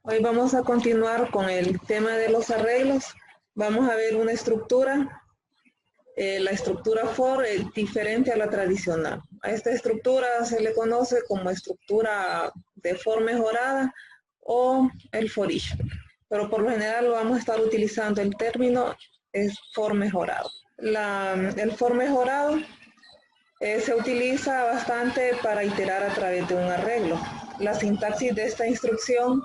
Hoy vamos a continuar con el tema de los arreglos. Vamos a ver una estructura, la estructura for es diferente a la tradicional. A esta estructura se le conoce como estructura de for mejorada o el for each. Pero por lo general vamos a estar utilizando el término es for mejorado. El for mejorado se utiliza bastante para iterar a través de un arreglo. La sintaxis de esta instrucción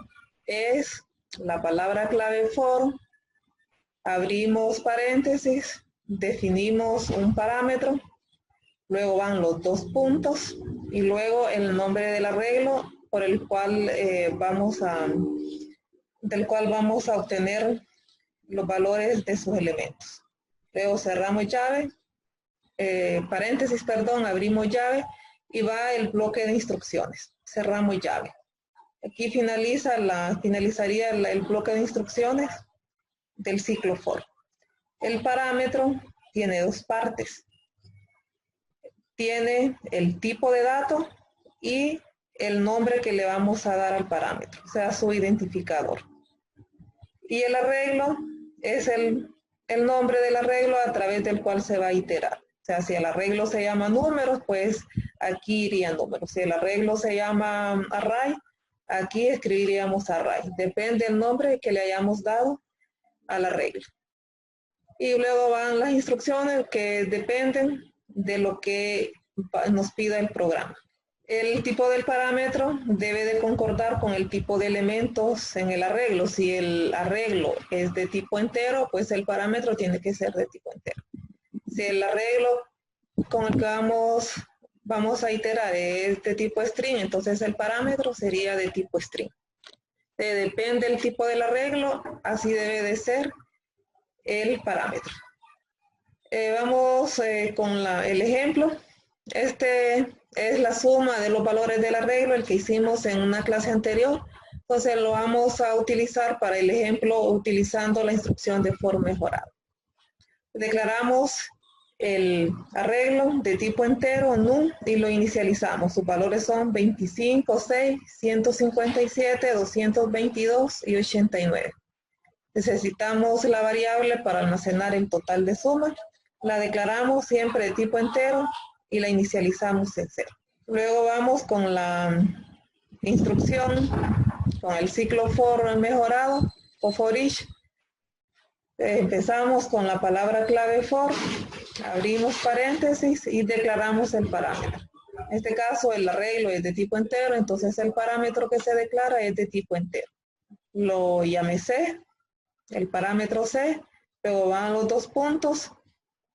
es la palabra clave for, abrimos paréntesis, definimos un parámetro, luego van los dos puntos y luego el nombre del arreglo por el cual vamos a obtener los valores de sus elementos. Luego cerramos llave, paréntesis, perdón, abrimos llave y va el bloque de instrucciones. Cerramos llave. Aquí finalizaría el bloque de instrucciones del ciclo for. El parámetro tiene dos partes. Tiene el tipo de dato y el nombre que le vamos a dar al parámetro, o sea, su identificador. Y el arreglo es el nombre del arreglo a través del cual se va a iterar. O sea, si el arreglo se llama números, pues aquí iría números. Si el arreglo se llama array, aquí escribiríamos array. Depende del nombre que le hayamos dado al arreglo. Y luego van las instrucciones que dependen de lo que nos pida el programa. El tipo del parámetro debe de concordar con el tipo de elementos en el arreglo. Si el arreglo es de tipo entero, pues el parámetro tiene que ser de tipo entero. Si el arreglo con el que vamos a iterar es de tipo string, entonces el parámetro sería de tipo string. Depende del tipo del arreglo, así debe de ser el parámetro. Vamos con el ejemplo. Este es la suma de los valores del arreglo, el que hicimos en una clase anterior. Entonces lo vamos a utilizar para el ejemplo utilizando la instrucción de for mejorado. Declaramos el arreglo de tipo entero, num, y lo inicializamos. Sus valores son 25, 6, 157, 222 y 89. Necesitamos la variable para almacenar el total de suma. La declaramos siempre de tipo entero y la inicializamos en 0. Luego vamos con la instrucción, con el ciclo for mejorado o for each. Empezamos con la palabra clave for, abrimos paréntesis y declaramos el parámetro. En este caso el arreglo es de tipo entero, entonces el parámetro que se declara es de tipo entero. Lo llamé C, el parámetro C, luego van los dos puntos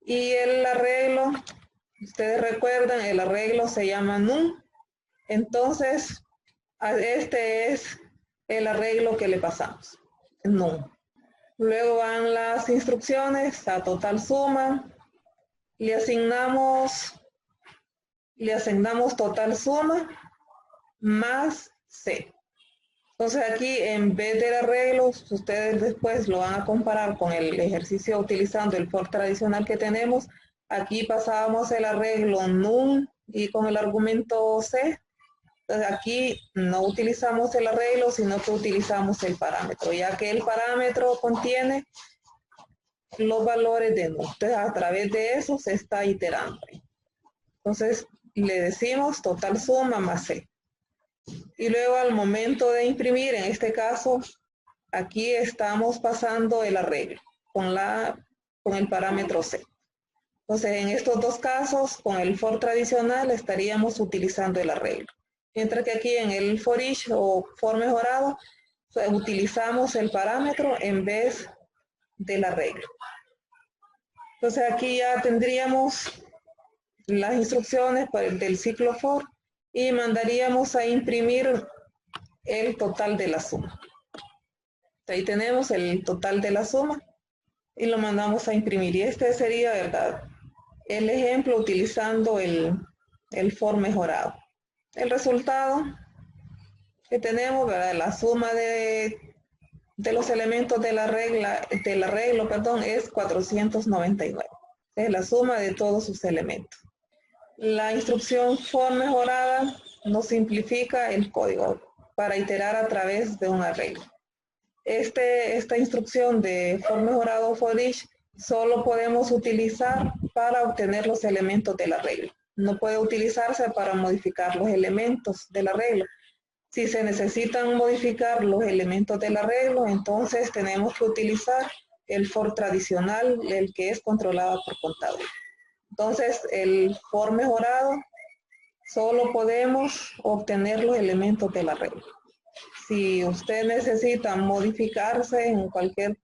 y el arreglo, ustedes recuerdan, el arreglo se llama num, entonces este es el arreglo que le pasamos, num. Luego van las instrucciones a total suma, le asignamos total suma más C. Entonces aquí en vez del arreglo, ustedes después lo van a comparar con el ejercicio utilizando el for tradicional que tenemos. Aquí pasábamos el arreglo num y con el argumento C. Entonces aquí no utilizamos el arreglo, sino que utilizamos el parámetro, ya que el parámetro contiene los valores de num. Entonces a través de eso se está iterando. Entonces le decimos total suma más C. Y luego al momento de imprimir, en este caso, aquí estamos pasando el arreglo con el parámetro C. Entonces en estos dos casos, con el for tradicional estaríamos utilizando el arreglo. Mientras que aquí en el for each o for mejorado, pues, utilizamos el parámetro en vez del arreglo. Entonces aquí ya tendríamos las instrucciones del ciclo for y mandaríamos a imprimir el total de la suma. Ahí tenemos el total de la suma y lo mandamos a imprimir. Y este sería, ¿verdad?, el ejemplo utilizando el for mejorado. El resultado que tenemos, ¿verdad?, la suma de los elementos del arreglo, es 499. Es la suma de todos sus elementos. La instrucción for mejorada nos simplifica el código. para iterar a través de un arreglo. Esta instrucción de for mejorado for each solo podemos utilizar para obtener los elementos del arreglo. No puede utilizarse para modificar los elementos del arreglo. Si se necesitan modificar los elementos del arreglo, entonces tenemos que utilizar el for tradicional, el que es controlado por contador. Entonces, el for mejorado solo podemos obtener los elementos del arreglo. Si usted necesita modificarse en cualquier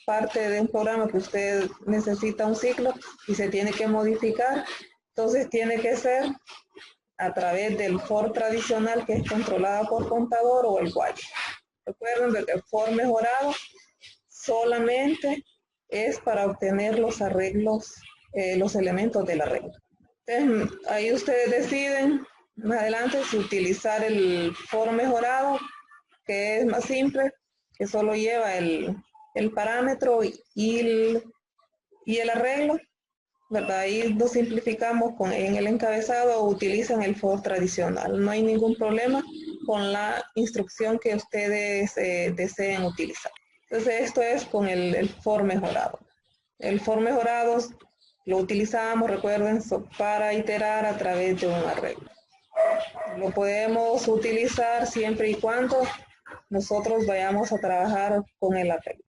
parte de un programa que usted necesita un ciclo y se tiene que modificar, entonces tiene que ser a través del for tradicional que es controlado por contador o el while. Recuerden que el for mejorado solamente es para obtener los arreglos, los elementos del arreglo. Entonces, ahí ustedes deciden más adelante si utilizar el for mejorado, que es más simple, que solo lleva el parámetro y el arreglo, ¿verdad? Ahí lo simplificamos en el encabezado o utilizan el for tradicional. No hay ningún problema con la instrucción que ustedes deseen utilizar. Entonces esto es con el for mejorado. El for mejorado lo utilizamos, recuerden, para iterar a través de un arreglo. Lo podemos utilizar siempre y cuando nosotros vayamos a trabajar con el arreglo.